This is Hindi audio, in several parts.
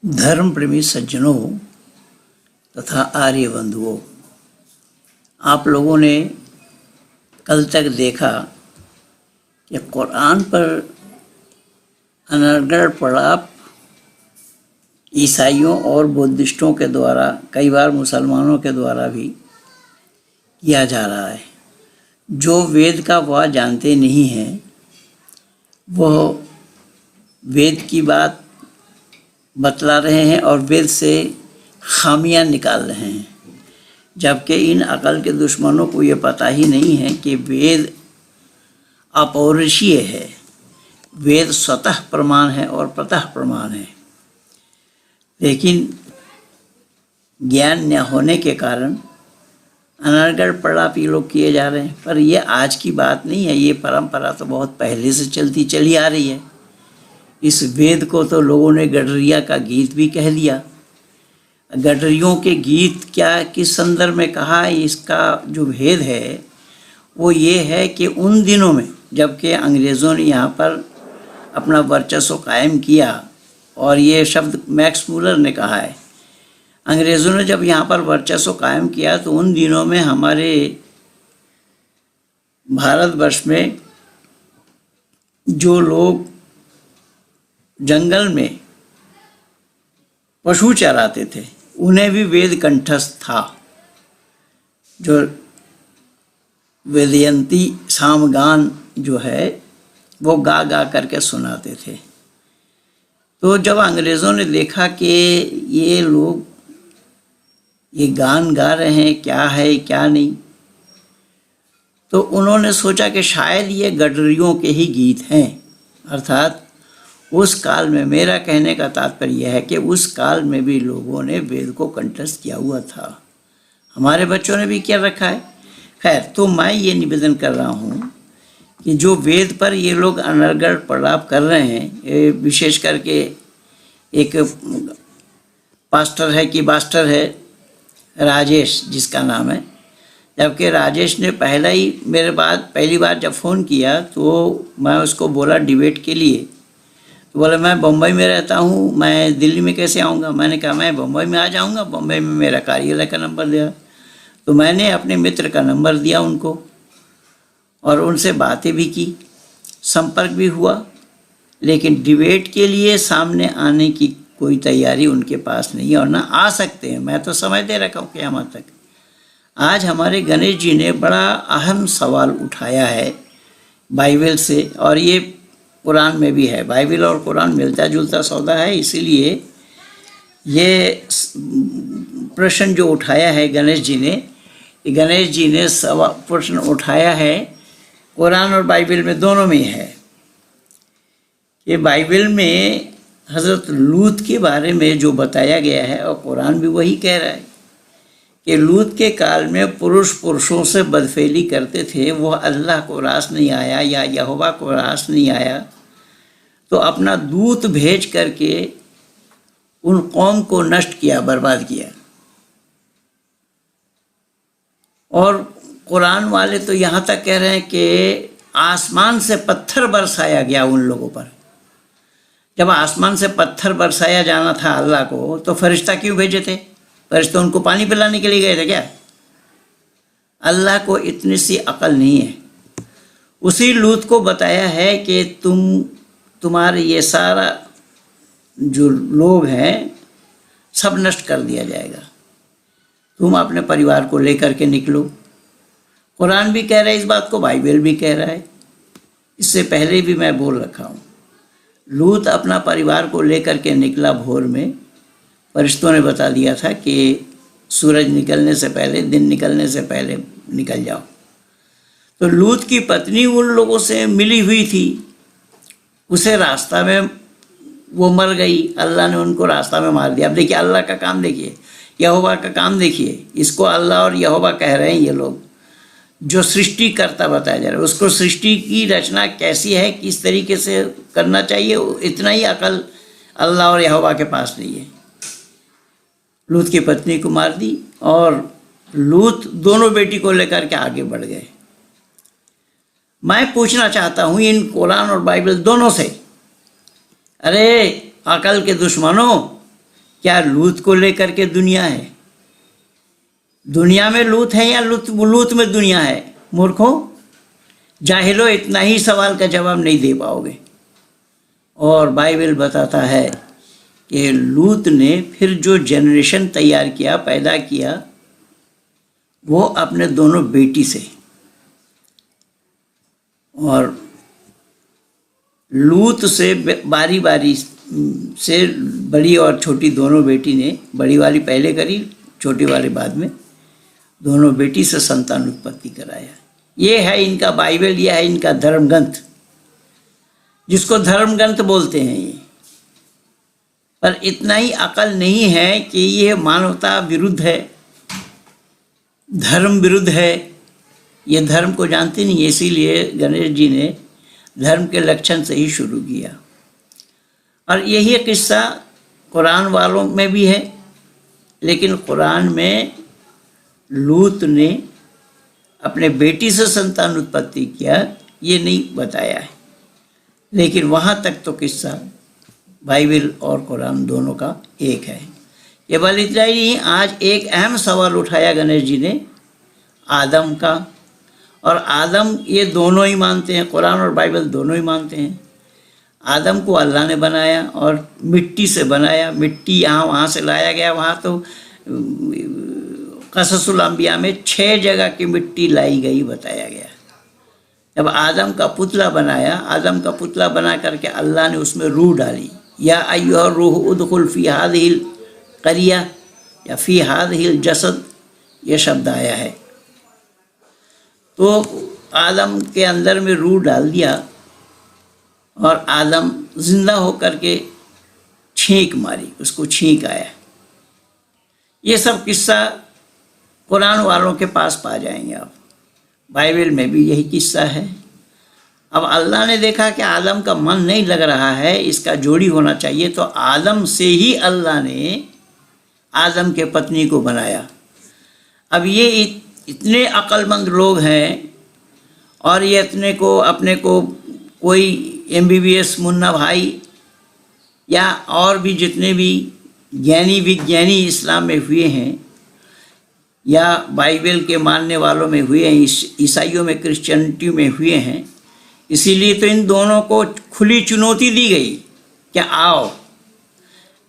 धर्म प्रेमी सज्जनों तथा आर्य बंधुओं, आप लोगों ने कल तक देखा कि कुरान पर अनर्गल प्रलाप ईसाइयों और बुद्धिस्टों के द्वारा, कई बार मुसलमानों के द्वारा भी किया जा रहा है। जो वेद का वह जानते नहीं हैं, वह वेद की बात बतला रहे हैं और वेद से खामियां निकाल रहे हैं, जबकि इन अकल के दुश्मनों को ये पता ही नहीं है कि वेद अपौरुषीय है। वेद स्वतः प्रमाण है और प्रतः प्रमाण है, लेकिन ज्ञान न होने के कारण अनर्गल प्रलाप ये लोग किए जा रहे हैं। पर ये आज की बात नहीं है, ये परंपरा तो बहुत पहले से चलती चली आ रही है। इस वेद को तो लोगों ने गडरिया का गीत भी कह दिया। गडरियों के गीत क्या किस संदर्भ में कहा, इसका जो भेद है वो ये है कि उन दिनों में जबकि अंग्रेज़ों ने यहाँ पर अपना वर्चस्व कायम किया, और ये शब्द मैक्स मूलर ने कहा है, अंग्रेज़ों ने जब यहाँ पर वर्चस्व कायम किया तो उन दिनों में हमारे भारतवर्ष में जो लोग जंगल में पशु चराते थे उन्हें भी वेद कंठस्थ था। जो वेदयंती सामगान जो है वो गा गा करके सुनाते थे। तो जब अंग्रेज़ों ने देखा कि ये लोग ये गान गा रहे हैं, क्या है क्या नहीं, तो उन्होंने सोचा कि शायद ये गडरियों के ही गीत हैं। अर्थात उस काल में, मेरा कहने का तात्पर्य यह है कि उस काल में भी लोगों ने वेद को कंठस्थ किया हुआ था। हमारे बच्चों ने भी किया रखा है। खैर, तो मैं ये निवेदन कर रहा हूँ कि जो वेद पर ये लोग अनर्गल प्रलाप कर रहे हैं, विशेष करके एक पास्टर है कि बास्टर है राजेश, जिसका नाम है, जबकि राजेश ने पहली बार जब फ़ोन किया तो मैं उसको बोला डिबेट के लिए, तो बोला मैं बम्बई में रहता हूँ, मैं दिल्ली में कैसे आऊँगा। मैंने कहा मैं बम्बई में आ जाऊँगा, बम्बई में मेरा कार्यालय का नंबर दिया। तो मैंने अपने मित्र का नंबर दिया उनको और उनसे बातें भी की, संपर्क भी हुआ, लेकिन डिबेट के लिए सामने आने की कोई तैयारी उनके पास नहीं है और ना आ सकते हैं। मैं तो समय दे रखा हूँ क़यामत तक। आज हमारे गणेश जी ने बड़ा अहम सवाल उठाया है बाइबल से, और ये कुरान में भी है। बाइबल और कुरान मिलता जुलता सौदा है, इसीलिए ये प्रश्न जो उठाया है गणेश जी ने प्रश्न उठाया है, कुरान और बाइबल में दोनों में है। ये बाइबल में हज़रत लूत के बारे में जो बताया गया है, और कुरान भी वही कह रहा है कि लूत के काल में पुरुषों से बदफेली करते थे, वह अल्लाह को रास नहीं आया या यहोवा को रास नहीं आया, तो अपना दूत भेज करके उन कौम को नष्ट किया, बर्बाद किया। और कुरान वाले तो यहाँ तक कह रहे हैं कि आसमान से पत्थर बरसाया गया उन लोगों पर। जब आसमान से पत्थर बरसाया जाना था अल्लाह को, तो फरिश्ता क्यों भेजे थे? फरिश्ता उनको पानी पिलाने के लिए गए थे क्या? अल्लाह को इतनी सी अकल नहीं है। उसी लूत को बताया है कि तुम्हारे ये सारा जो लोग हैं सब नष्ट कर दिया जाएगा, तुम अपने परिवार को लेकर के निकलो। कुरान भी कह रहा है इस बात को, बाइबल भी कह रहा है। इससे पहले भी मैं बोल रखा हूँ, लूत अपना परिवार को लेकर के निकला भोर में। फरिश्तों ने बता दिया था कि सूरज निकलने से पहले, दिन निकलने से पहले निकल जाओ। तो लूत की पत्नी उन लोगों से मिली हुई थी, उसे रास्ता में वो मर गई, अल्लाह ने उनको रास्ता में मार दिया। अब देखिए अल्लाह का काम, देखिए यहोवा का काम, देखिए इसको अल्लाह और यहोवा कह रहे हैं ये लोग, जो सृष्टि करता बताया जा रहा है। उसको सृष्टि की रचना कैसी है, किस तरीके से करना चाहिए, इतना ही अकल अल्लाह और यहोवा के पास नहीं है। लूत की पत्नी को मार दी और लूत दोनों बेटी को लेकर के आगे बढ़ गए। मैं पूछना चाहता हूँ इन कुरान और बाइबल दोनों से, अरे अकल के दुश्मनों, क्या लूत को लेकर के दुनिया है? दुनिया में लूत है या लूत में दुनिया है? मूर्खों, जाहिलो, इतना ही सवाल का जवाब नहीं दे पाओगे। और बाइबल बताता है कि लूत ने फिर जो जनरेशन तैयार किया, पैदा किया, वो अपने दोनों बेटी से। और लूत से बारी बारी से बड़ी और छोटी दोनों बेटी ने, बड़ी वाली पहले करी, छोटी वाली बाद में, दोनों बेटी से संतान उत्पत्ति कराया। ये है इनका बाइबल, ये है इनका धर्मग्रंथ, जिसको धर्मग्रंथ बोलते हैं ये। पर इतना ही अकल नहीं है कि ये मानवता विरुद्ध है, धर्म विरुद्ध है। ये धर्म को जानते नहीं, इसीलिए गणेश जी ने धर्म के लक्षण से ही शुरू किया। और यही किस्सा कुरान वालों में भी है, लेकिन कुरान में लूत ने अपने बेटी से संतान उत्पत्ति किया ये नहीं बताया है। लेकिन वहाँ तक तो किस्सा बाइबल और कुरान दोनों का एक है। केवल इतना ही नहीं, आज एक अहम सवाल उठाया गणेश जी ने आदम का। और आदम ये दोनों ही मानते हैं, कुरान और बाइबल दोनों ही मानते हैं। आदम को अल्लाह ने बनाया और मिट्टी से बनाया। मिट्टी यहाँ वहाँ से लाया गया। वहाँ तो कससुल अंबिया में 6 जगह की मिट्टी लाई गई बताया गया। जब आदम का पुतला बनाया, आदम का पुतला बना करके अल्लाह ने उसमें रूह डाली। या अय्युहा रूह उदखुल फी हादिहिल करिया या फी हादिहिल जसद, ये शब्द आया है। तो आदम के अंदर में रूह डाल दिया और आदम जिंदा होकर के छींक मारी, उसको छींक आया। ये सब किस्सा कुरान वालों के पास पा जाएंगे आप। बाइबल में भी यही किस्सा है। अब अल्लाह ने देखा कि आदम का मन नहीं लग रहा है, इसका जोड़ी होना चाहिए, तो आदम से ही अल्लाह ने आदम के पत्नी को बनाया। अब ये इतने अक्लमंद लोग हैं और ये इतने को अपने को कोई MBBS मुन्ना भाई या और भी जितने भी ज्ञानी विज्ञानी इस्लाम में हुए हैं या बाइबल के मानने वालों में हुए हैं, ईसाइयों में, क्रिश्चियनिटी में हुए हैं, इसीलिए तो इन दोनों को खुली चुनौती दी गई कि आओ,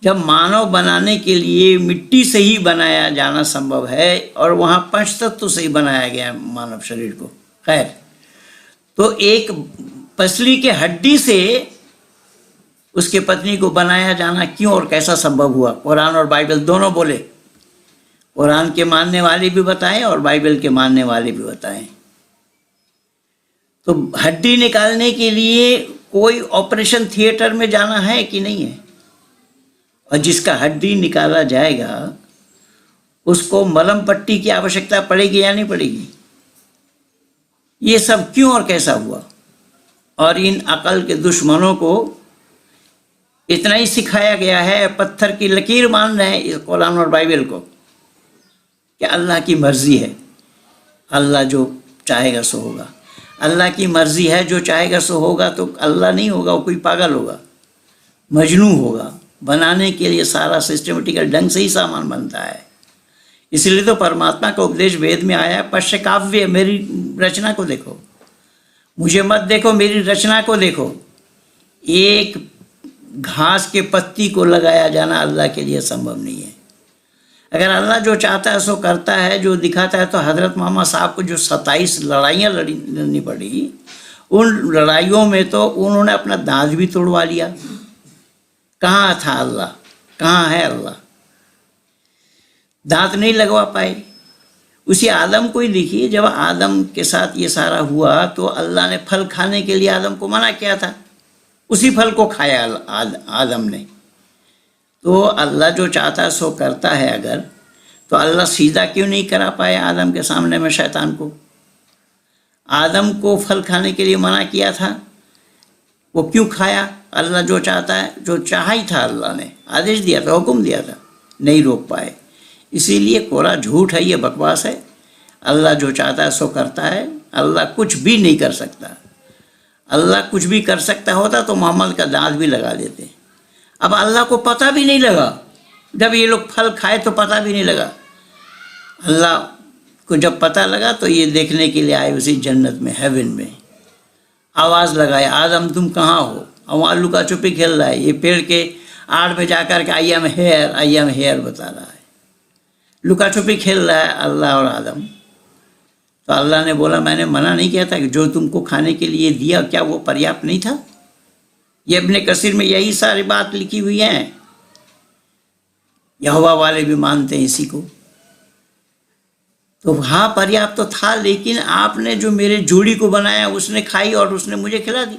जब मानव बनाने के लिए मिट्टी से ही बनाया जाना संभव है और वहाँ पंचतत्व से ही बनाया गया मानव शरीर को, खैर, तो एक पसली के हड्डी से उसके पत्नी को बनाया जाना क्यों और कैसा संभव हुआ? कुरान और बाइबल दोनों बोले। कुरान के मानने वाले भी बताएं और बाइबल के मानने वाले भी बताएं। तो हड्डी निकालने के लिए कोई ऑपरेशन थिएटर में जाना है कि नहीं है? और जिसका हड्डी निकाला जाएगा उसको मलहम पट्टी की आवश्यकता पड़ेगी या नहीं पड़ेगी? ये सब क्यों और कैसा हुआ? और इन अकल के दुश्मनों को इतना ही सिखाया गया है, पत्थर की लकीर मान रहे हैं इस कुरान और बाइबल को कि अल्लाह की मर्जी है, अल्लाह जो चाहेगा सो होगा। अल्लाह की मर्जी है, जो चाहेगा सो होगा, तो अल्लाह नहीं होगा, वो कोई पागल होगा, मजनू होगा। बनाने के लिए सारा सिस्टमेटिकल ढंग से ही सामान बनता है। इसलिए तो परमात्मा का उपदेश वेद में आया है, पश्य काव्य, मेरी रचना को देखो, मुझे मत देखो, मेरी रचना को देखो। एक घास के पत्ती को लगाया जाना अल्लाह के लिए संभव नहीं है। अगर अल्लाह जो चाहता है सो करता है, जो दिखाता है। तो हज़रत मोहम्मद साहब को जो 27 लड़ाइयाँ लड़नी पड़ी, उन लड़ाइयों में तो उन्होंने अपना दांत भी तोड़वा लिया। कहाँ था अल्लाह? कहाँ है अल्लाह? दांत नहीं लगवा पाए। उसी आदम को ही देखिए, जब आदम के साथ ये सारा हुआ तो अल्लाह ने फल खाने के लिए आदम को मना किया था, उसी फल को खाया आदम ने। तो अल्लाह जो चाहता है सो करता है। अगर तो अल्लाह सीधा क्यों नहीं करा पाए आदम के सामने में शैतान को? आदम को फल खाने के लिए मना किया था, वो क्यों खाया? अल्लाह जो चाहता है, जो चाहा ही था, अल्लाह ने आदेश दिया था, हुक्म दिया था, नहीं रोक पाए। इसीलिए कोरा झूठ है, ये बकवास है। अल्लाह जो चाहता है सो करता है। अल्लाह कुछ भी नहीं कर सकता। अल्लाह कुछ भी कर सकता होता तो मोहम्मद का दांत भी लगा देते। अब अल्लाह को पता भी नहीं लगा जब ये लोग फल खाए तो पता भी नहीं लगा। अल्लाह को जब पता लगा तो ये देखने के लिए आए उसी जन्नत में, हेवन में। आवाज़ लगाए, आदम तुम कहाँ हो? और वहाँ लुका छुपी खेल रहा है, ये पेड़ के आड़ में जाकर के आई एम हेयर बता रहा है, लुका छुपी खेल रहा है अल्लाह और आदम। तो अल्लाह ने बोला मैंने मना नहीं किया था कि जो तुमको खाने के लिए दिया क्या वो पर्याप्त नहीं था? ये इब्ने कसीर में यही सारी बात लिखी हुई है। यहोवा वाले भी मानते हैं इसी को। तो हाँ पर्याप्त तो था, लेकिन आपने जो मेरे जोड़ी को बनाया उसने खाई और उसने मुझे खिला दी।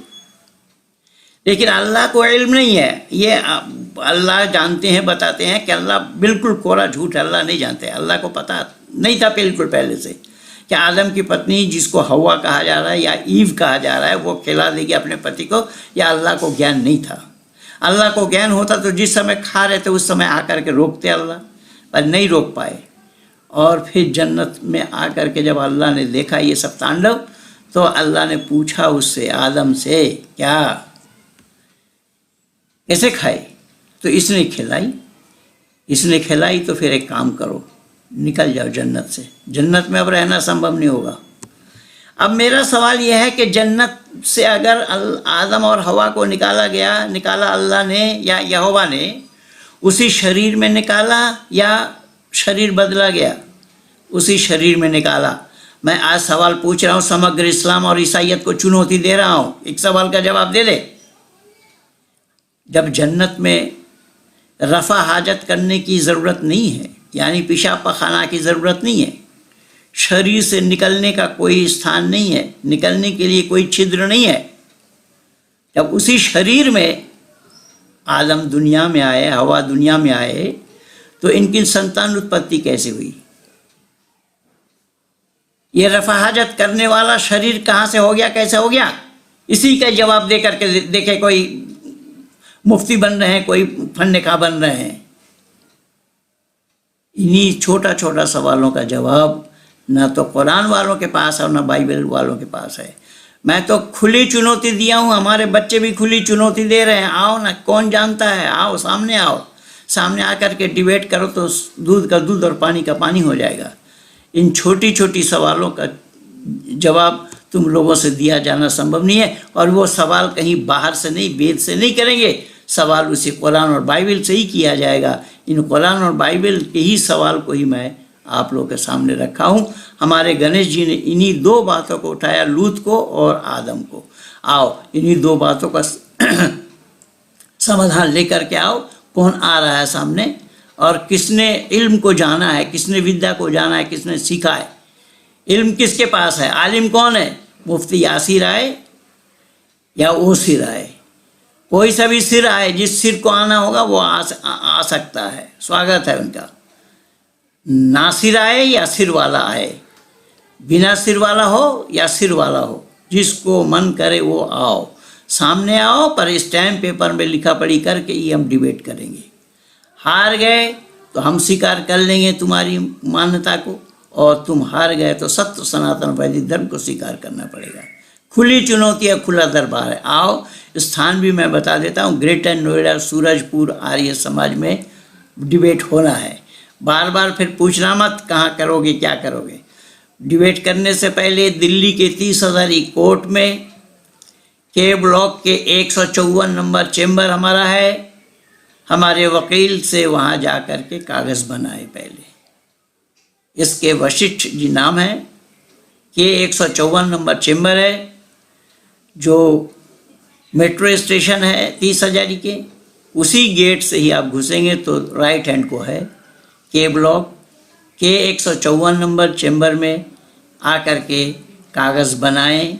लेकिन अल्लाह को इल्म नहीं है, ये अल्लाह जानते हैं, बताते हैं कि अल्लाह बिल्कुल कोरा झूठ, अल्लाह नहीं जानते। अल्लाह को पता नहीं था बिल्कुल पहले से कि आदम की पत्नी जिसको हवा कहा जा रहा है या ईव कहा जा रहा है वो खिला देगी अपने पति को, या अल्लाह को ज्ञान नहीं था। अल्लाह को ज्ञान होता तो जिस समय खा रहे थे उस समय आकर के रोकते अल्लाह, पर नहीं रोक पाए। और फिर जन्नत में आकर के जब अल्लाह ने देखा ये सब तांडव, तो अल्लाह ने पूछा उससे, आदम से, क्या कैसे खाए? तो इसने खिलाई। तो फिर एक काम करो, निकल जाओ जन्नत से, जन्नत में अब रहना संभव नहीं होगा। अब मेरा सवाल यह है कि जन्नत से अगर आदम और हवा को निकाला अल्लाह ने या यहोवा ने, उसी शरीर में निकाला या शरीर बदला गया? उसी शरीर में निकाला। मैं आज सवाल पूछ रहा हूँ, समग्र इस्लाम और ईसाइयत को चुनौती दे रहा हूँ, एक सवाल का जवाब दे दे। जब जन्नत में रफ़ा हाजत करने की ज़रूरत नहीं है, यानी पेशाब पखाना की ज़रूरत नहीं है, शरीर से निकलने का कोई स्थान नहीं है, निकलने के लिए कोई छिद्र नहीं है, जब उसी शरीर में आदम दुनिया में आए, हवा दुनिया में आए, तो इनकी संतान उत्पत्ति कैसे हुई? ये रफ़ा हाजत करने वाला शरीर कहाँ से हो गया, कैसे हो गया? इसी का जवाब दे करके देखे। कोई मुफ्ती बन रहे हैं, कोई फन्नेखा बन रहे हैं। इन्हीं छोटा छोटा सवालों का जवाब ना तो कुरान वालों के पास है और ना बाइबल वालों के पास है। मैं तो खुली चुनौती दिया हूँ, हमारे बच्चे भी खुली चुनौती दे रहे हैं, आओ ना, कौन जानता है, आओ सामने आओ, सामने आकर के डिबेट करो तो दूध का दूध और पानी का पानी हो जाएगा। इन छोटी छोटी सवालों का जवाब तुम लोगों से दिया जाना संभव नहीं है, और वो सवाल कहीं बाहर से नहीं, वेद से नहीं करेंगे, सवाल उसी कुरान और बाइबल से ही किया जाएगा। इन कुरान और बाइबल के ही सवाल को ही मैं आप लोगों के सामने रखा हूँ। हमारे गणेश जी ने इन्हीं दो बातों को उठाया, लूत को और आदम को। आओ इन्हीं दो बातों का समाधान लेकर के आओ। कौन आ रहा है सामने, और किसने इल्म को जाना है, किसने विद्या को जाना है, किसने सीखा है? इल्म किसके पास है? आलिम कौन है? मुफ्ती यासीर आए या वो सिर आए? कोई सा भी सिर आए, जिस सिर को आना होगा वो आ सकता है, स्वागत है उनका। नासिर आए या सिर वाला आए, बिना सिर वाला हो या सिर वाला हो, जिसको मन करे वो आओ, सामने आओ, पर स्टैम्प पेपर में लिखा पढ़ी करके ही हम डिबेट करेंगे। हार गए तो हम स्वीकार कर लेंगे तुम्हारी मान्यता को, और तुम हार गए तो सत्य सनातन वैदिक धर्म को स्वीकार करना पड़ेगा। खुली चुनौती है, खुला दरबार है। आओ, स्थान भी मैं बता देता हूँ, ग्रेटर नोएडा सूरजपुर आर्य समाज में डिबेट होना है। बार बार फिर पूछना मत कहाँ करोगे, क्या करोगे। डिबेट करने से पहले दिल्ली के 30,000 कोर्ट में के ब्लॉक के 154 नंबर चेम्बर हमारा है। हमारे वकील से वहाँ जा कर के कागज़ बनाए पहले। इसके वशिष्ठ जी नाम है, के 154 नंबर चेम्बर है, जो मेट्रो स्टेशन है 30,000 के, उसी गेट से ही आप घुसेंगे तो राइट हैंड को है के ब्लॉक के 154 नंबर चेम्बर में आकर के कागज़ बनाएं।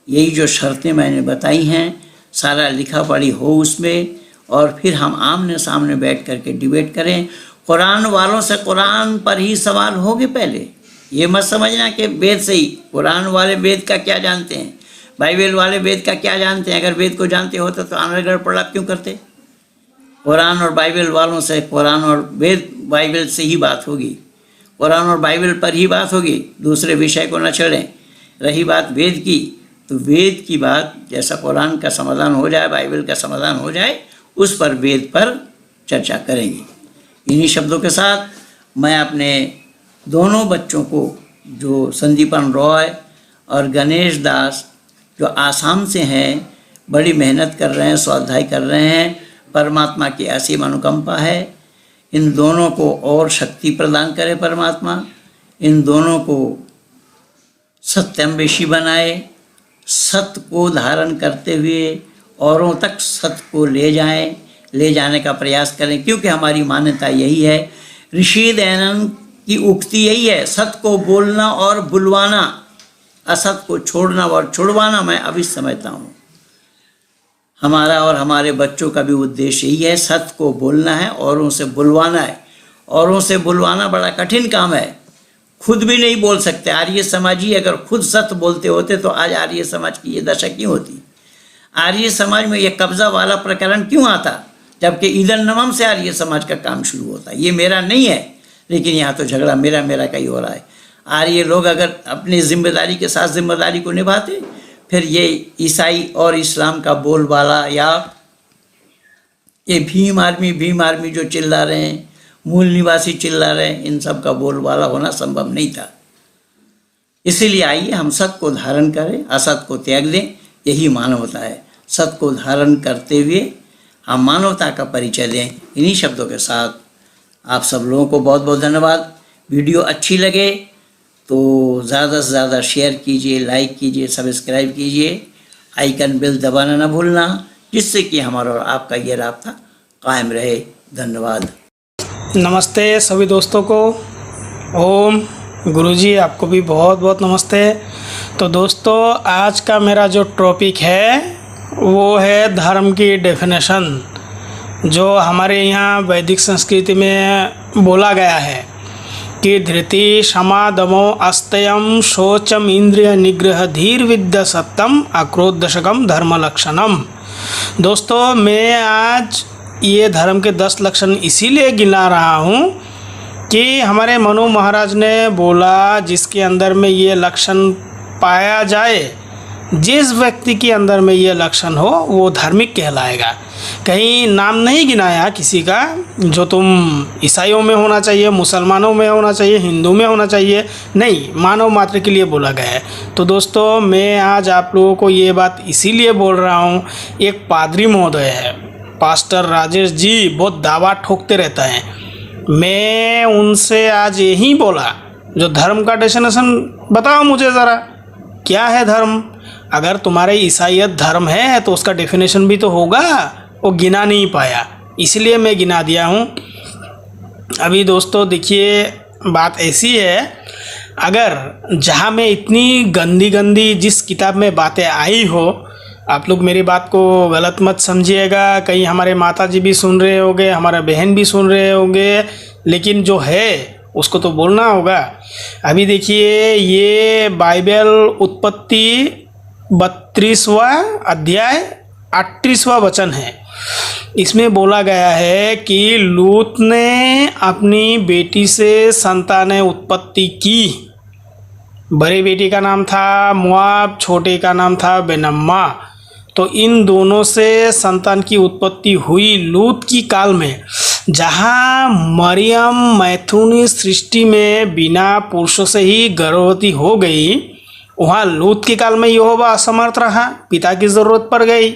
यही जो शर्तें मैंने बताई हैं, सारा लिखा पढ़ी हो उसमें, और फिर हम आमने सामने बैठ करके डिबेट करें। कुरान वालों से कुरान पर ही सवाल होंगे पहले। ये मत समझना कि वेद से ही, कुरान वाले वेद का क्या जानते हैं, बाइबल वाले वेद का क्या जानते हैं। अगर वेद को जानते होते तो अनर्गल पढ़ा क्यों करते। कुरान और बाइबल वालों से, कुरान और वेद बाइबल से ही बात होगी, कुरान और बाइबल पर ही बात होगी, दूसरे विषय को न छेड़ें। रही बात वेद की, तो वेद की बात जैसा कुरान का समाधान हो जाए, बाइबल का समाधान हो जाए, उस पर वेद पर चर्चा करेंगे। इन्हीं शब्दों के साथ मैं अपने दोनों बच्चों को, जो संदीपन रॉय और गणेश दास, जो आसाम से हैं, बड़ी मेहनत कर रहे हैं, स्वाध्याय कर रहे हैं, परमात्मा की ऐसी अनुकंपा है। इन दोनों को और शक्ति प्रदान करे परमात्मा, इन दोनों को सत्यान्वेषी बनाए, सत्य को धारण करते हुए औरों तक सत्य को ले जाने का प्रयास करें, क्योंकि हमारी मान्यता यही है, ऋषि दयानंद की उक्ति यही है, सत्य को बोलना और बुलवाना, असत को छोड़ना और छुड़वाना मैं अभी समझता हूँ। हमारा और हमारे बच्चों का भी उद्देश्य यही है, सत्य को बोलना है, औरों से बुलवाना है। औरों से बुलवाना बड़ा कठिन काम है, खुद भी नहीं बोल सकते। आर्य समाजी अगर खुद सत्य बोलते होते तो आज आर्य समाज की ये दशा क्यों होती? आर्य समाज में ये कब्जा वाला प्रकरण क्यों आता, जबकि ईदन नमम से आर्य समाज का काम शुरू होता है। ये मेरा नहीं है, लेकिन यहाँ तो झगड़ा मेरा का ही हो रहा है। आर्य लोग अगर अपनी जिम्मेदारी के साथ जिम्मेदारी को निभाते, फिर ये ईसाई और इस्लाम का बोलबाला या ये भीम आर्मी जो चिल्ला रहे हैं, मूल निवासी चिल्ला रहे हैं, इन सब का बोलबाला होना संभव नहीं था। इसीलिए आइए हम सत्य को धारण करें, असत को त्याग दें, यही मानवता है। सत्य को धारण करते हुए हम मानवता का परिचय दें। इन्हीं शब्दों के साथ आप सब लोगों को बहुत बहुत धन्यवाद। वीडियो अच्छी लगे तो ज़्यादा से ज़्यादा शेयर कीजिए, लाइक कीजिए, सब्सक्राइब कीजिए, आइकन बेल दबाना ना भूलना, जिससे कि हमारा और आपका ये राब्ता कायम रहे। धन्यवाद। नमस्ते सभी दोस्तों को। ओम गुरुजी, आपको भी बहुत बहुत नमस्ते। तो दोस्तों, आज का मेरा जो टॉपिक है वो है धर्म की डेफिनेशन, जो हमारे यहाँ वैदिक संस्कृति में बोला गया है कि धृति क्षमा दमो अस्तयम शोचम इंद्रिय निग्रह धीर विद्या सत्यम आक्रोध दशकम धर्म लक्षणम। दोस्तों, मैं आज ये धर्म के 10 लक्षण इसीलिए गिना रहा हूँ कि हमारे मनु महाराज ने बोला, जिसके अंदर में ये लक्षण पाया जाए, जिस व्यक्ति के अंदर में ये लक्षण हो वो धार्मिक कहलाएगा। कहीं नाम नहीं गिनाया किसी का, जो तुम ईसाइयों में होना चाहिए, मुसलमानों में होना चाहिए, हिंदू में होना चाहिए, नहीं, मानव मात्र के लिए बोला गया है। तो दोस्तों, मैं आज आप लोगों को ये बात इसीलिए बोल रहा हूँ, एक पादरी महोदय है, पास्टर राजेश जी, बहुत दावा ठोकते रहता है। मैं उनसे आज यही बोला, जो धर्म का डेफिनेशन बताओ मुझे ज़रा, क्या है धर्म? अगर तुम्हारे ईसाईयत धर्म है तो उसका डेफिनेशन भी तो होगा। वो गिना नहीं पाया, इसलिए मैं गिना दिया हूँ। अभी दोस्तों देखिए, बात ऐसी है, अगर जहाँ में इतनी गंदी गंदी जिस किताब में बातें आई हो, आप लोग मेरी बात को गलत मत समझिएगा, कहीं हमारे माता जी भी सुन रहे होंगे, हमारा बहन भी सुन रहे होंगे, लेकिन जो है उसको तो बोलना होगा। अभी देखिए, ये बाइबल उत्पत्ति 32वां अध्याय 38वां वचन है। इसमें बोला गया है कि लूत ने अपनी बेटी से संतान उत्पत्ति की। बड़ी बेटी का नाम था मोआब, छोटे का नाम था बेनम्मा। तो इन दोनों से संतान की उत्पत्ति हुई लूत की काल में, जहाँ मरियम मैथुनी सृष्टि में बिना पुरुषों से ही गर्भवती हो गई, वहाँ लूत के काल में यहोवा असमर्थ रहा, पिता की ज़रूरत पड़ गई।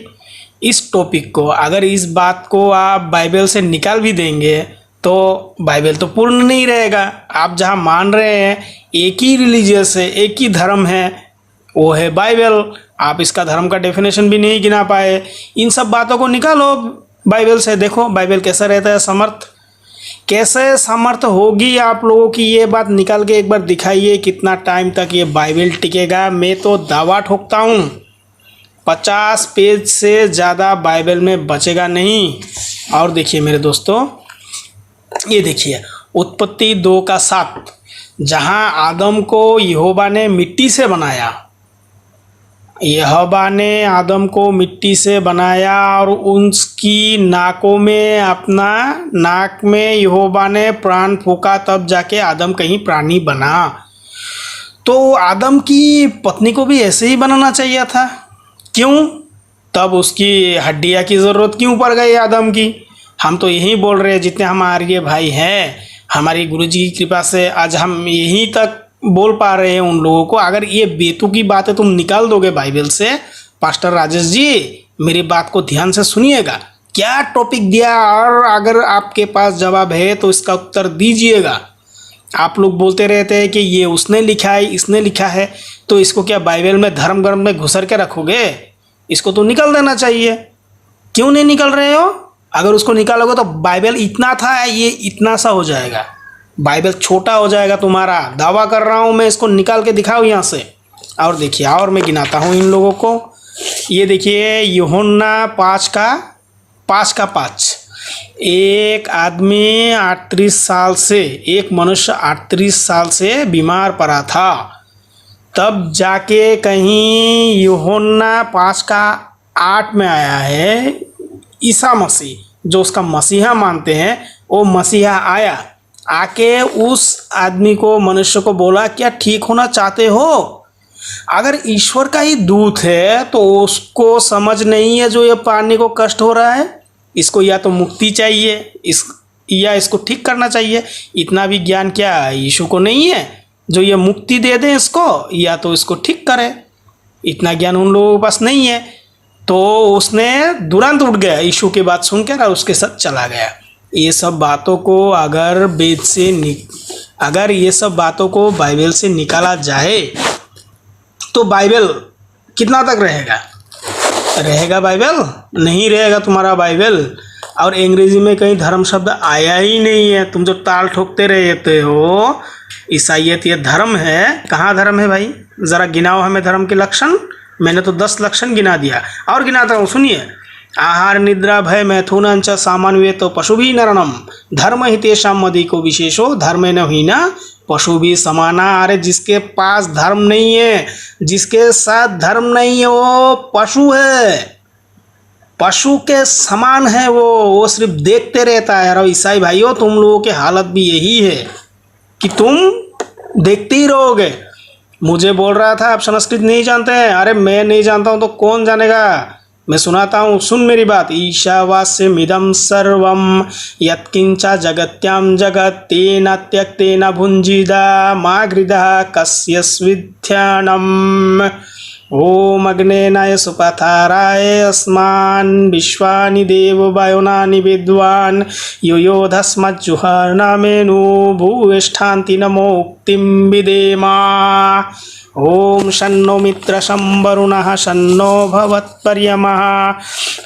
इस टॉपिक को, अगर इस बात को आप बाइबल से निकाल भी देंगे तो बाइबल तो पूर्ण नहीं रहेगा। आप जहाँ मान रहे हैं एक ही रिलीजियस है, एक ही धर्म है, वो है बाइबल। आप इसका धर्म का डेफिनेशन भी नहीं गिना पाए। इन सब बातों को निकालो बाइबल से, देखो बाइबल कैसा रहता है, समर्थ कैसे समर्थ होगी। आप लोगों की ये बात निकाल के एक बार दिखाइए, कितना टाइम तक ये बाइबल टिकेगा। मैं तो दावा ठोकता हूँ 50 पेज से ज़्यादा बाइबल में बचेगा नहीं। और देखिए मेरे दोस्तों, ये देखिए उत्पत्ति 2:7, जहाँ आदम को यहोवा ने मिट्टी से बनाया, यहोवा ने आदम को मिट्टी से बनाया और उसकी नाकों में, अपना नाक में यहोवा ने प्राण फूंका, तब जाके आदम कहीं प्राणी बना। तो आदम की पत्नी को भी ऐसे ही बनाना चाहिए था। क्यों? तब उसकी हड्डियाँ की ज़रूरत क्यों पड़ गई आदम की? हम तो यही बोल रहे हैं, जितने हम आर्य भाई हैं, हमारी गुरुजी की कृपा से आज हम यहीं तक बोल पा रहे हैं उन लोगों को। अगर ये बेतुकी बातें तुम निकाल दोगे बाइबल से, पास्टर राजेश जी मेरी बात को ध्यान से सुनिएगा, क्या टॉपिक दिया, और अगर आपके पास जवाब है तो इसका उत्तर दीजिएगा। आप लोग बोलते रहते हैं कि ये उसने लिखा है, इसने लिखा है, तो इसको क्या बाइबल में धर्म ग्रंथ में घुसर के रखोगे? इसको तो निकाल देना चाहिए। क्यों नहीं निकाल रहे हो? अगर उसको निकालोगे तो बाइबल इतना था, ये इतना सा हो जाएगा, बाइबल छोटा हो जाएगा तुम्हारा। दावा कर रहा हूँ मैं, इसको निकाल के दिखाओ यहाँ से। और देखिए, और मैं गिनाता हूँ इन लोगों को। ये देखिए यूहन्ना 5:5। एक आदमी 38 साल से, एक मनुष्य 38 साल से बीमार पड़ा था। तब जाके कहीं यूहन्ना 5:8 में आया है, ईसा मसीह जो उसका मसीहा मानते हैं, वो मसीहा आया, आके उस आदमी को, मनुष्य को बोला, क्या ठीक होना चाहते हो? अगर ईश्वर का ही दूत है तो उसको समझ नहीं है जो ये पानी को कष्ट हो रहा है, इसको या तो मुक्ति चाहिए, या इसको ठीक करना चाहिए। इतना भी ज्ञान क्या यीशु को नहीं है जो ये मुक्ति दे दे इसको, या तो इसको ठीक करे? इतना ज्ञान उन लोगों के पास नहीं है। तो उसने तुरंत उठ गया यीशु की बात सुनकर और उसके साथ चला गया। ये सब बातों को अगर वेद से अगर ये सब बातों को बाइबल से निकाला जाए तो बाइबल कितना तक रहेगा बाइबल? नहीं रहेगा तुम्हारा बाइबल। और अंग्रेजी में कहीं धर्म शब्द आया ही नहीं है। तुम जो ताल ठोकते रहते हो, ईसाइयत ये धर्म है, कहाँ धर्म है भाई? ज़रा गिनाओ हमें धर्म के लक्षण। मैंने तो 10 लक्षण गिना दिया, और गिनाता हूँ, सुनिए। आहार निद्रा भय मैथुन च सामान्य तो पशु भी नरणम धर्म हितेशा मदी को विशेषो धर्म न ही ना पशु भी समाना। अरे जिसके पास धर्म नहीं है, जिसके साथ धर्म नहीं है, वो पशु है, पशु के समान है वो सिर्फ देखते रहता है। और ईसाई भाइयों, तुम लोगों की हालत भी यही है कि तुम देखते ही रहोगे। मुझे बोल रहा था आप संस्कृत नहीं जानते हैं। अरे मैं नहीं जानता हूँ तो कौन जानेगा? मैं सुनाता हूँ, सुन मेरी बात। ईशावास्यमिदं सर्वं यत्किंचा जगत्यां जगत् तेन त्यक्तेन भुञ्जीदा मा गृधः कस्यस्विध्यानम्। ओम अग्नेनाय सुपथाराय अस्मान् विश्वानि देव वायुनानि विद्वान् युयोधस्मज्जुहर्नमेनु भूयिष्ठान्ति नमोक्तिं विदेमा। ओम शन्नो मित्र शंवरुणः शन्नो भवत्पर्यमः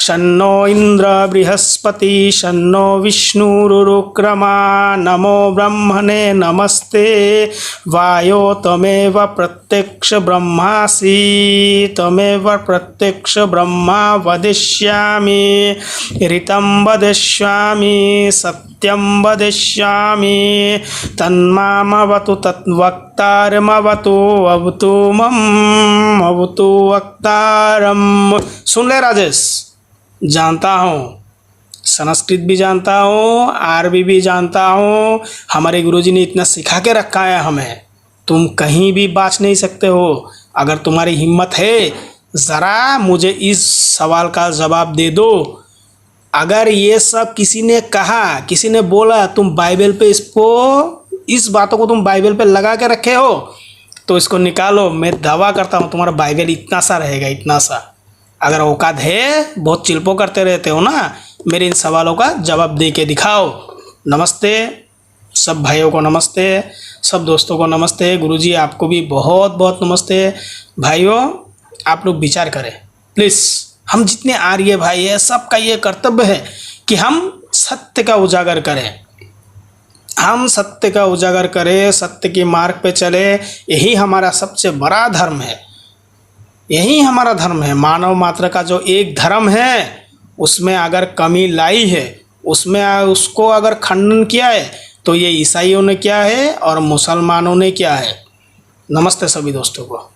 शन्नो इंद्र बृहस्पति शन्नो विष्णुरुरुक्रमा। नमो ब्रह्मणे नमस्ते वायो त्वमेव प्रत्यक्ष ब्रह्मासि त्वमेव प्रत्यक्ष ब्रह्मा वदिष्यामि ऋतं वदिष्यामि सत्यं वदिष्यामि तन्मामवतु तद्वक्तारमवतु अवतु मम अवतु वक्तारम। सुन ले राजेश, जानता हूँ, संस्कृत भी जानता हूँ, अरबी भी जानता हूँ। हमारे गुरुजी ने इतना सिखा के रखा है हमें, तुम कहीं भी बाच नहीं सकते हो। अगर तुम्हारी हिम्मत है, ज़रा मुझे इस सवाल का जवाब दे दो। अगर ये सब किसी ने कहा, किसी ने बोला, तुम बाइबल पे इस बातों को तुम बाइबल पे लगा के रखे हो, तो इसको निकालो। मैं दावा करता हूँ तुम्हारा बाइबल इतना सा रहेगा, इतना सा। अगर औकात है, बहुत चिल्पो करते रहते हो ना, मेरे इन सवालों का जवाब दे के दिखाओ। नमस्ते सब भाइयों को, नमस्ते सब दोस्तों को, नमस्ते गुरुजी आपको भी बहुत बहुत नमस्ते। भाइयों, आप लोग विचार करें प्लीज़। हम जितने आर्य भाई हैं, सबका ये कर्तव्य है कि हम सत्य का उजागर करें, हम सत्य का उजागर करें, सत्य के मार्ग पे चले। यही हमारा सबसे बड़ा धर्म है, यही हमारा धर्म है। मानव मात्र का जो एक धर्म है, उसमें अगर कमी लाई है, उसमें उसको अगर खंडन किया है, तो ये ईसाइयों ने किया है और मुसलमानों ने किया है। नमस्ते सभी दोस्तों को।